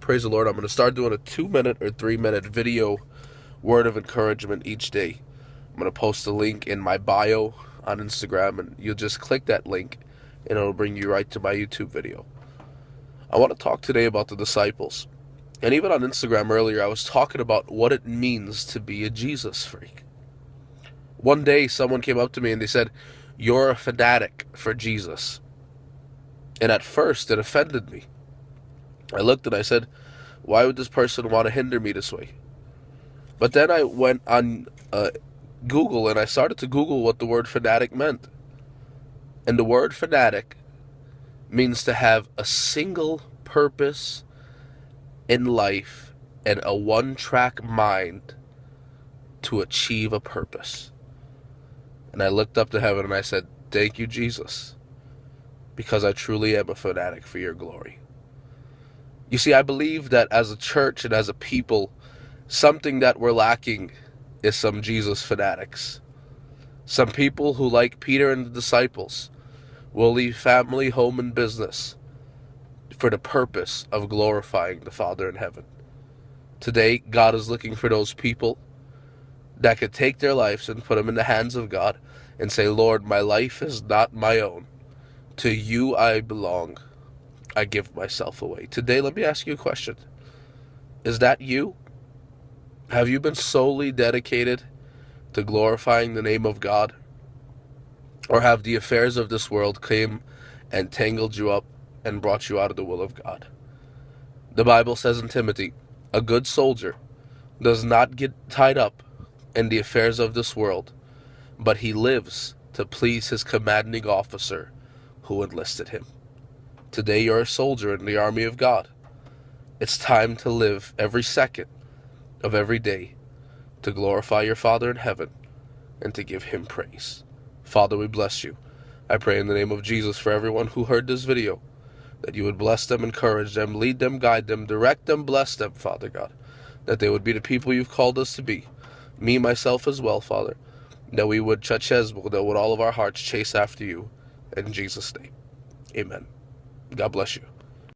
Praise the Lord. I'm going to start doing a 2-minute or 3-minute video word of encouragement each day. I'm going to post a link in my bio on Instagram, and you'll just click that link and it'll bring you right to my YouTube video. I want to talk today about the disciples. And even on Instagram earlier, I was talking about what it means to be a Jesus freak. One day, someone came up to me and they said, "You're a fanatic for Jesus." And at first, it offended me. I looked and I said, why would this person want to hinder me this way? But then I went on Google and I started to Google what the word fanatic meant. And the word fanatic means to have a single purpose in life and a one-track mind to achieve a purpose. And I looked up to heaven and I said, thank you, Jesus, because I truly am a fanatic for your glory. You see, I believe that as a church and as a people, something that we're lacking is some Jesus fanatics. Some people who, like Peter and the disciples, will leave family, home, and business for the purpose of glorifying the Father in heaven. Today, God is looking for those people that could take their lives and put them in the hands of God and say, Lord, my life is not my own. To you I belong. I give myself away. Today, let me ask you a question. Is that you? Have you been solely dedicated to glorifying the name of God? Or have the affairs of this world come and tangled you up and brought you out of the will of God? The Bible says in Timothy, a good soldier does not get tied up in the affairs of this world, but he lives to please his commanding officer who enlisted him. Today you're a soldier in the army of God. It's time to live every second of every day to glorify your Father in heaven and to give him praise. Father, we bless you. I pray in the name of Jesus for everyone who heard this video, that you would bless them, encourage them, lead them, guide them, direct them, bless them, Father God, that they would be the people you've called us to be, me, myself as well, Father, that we would, that would all of our hearts chase after you. In Jesus' name, amen. God bless you.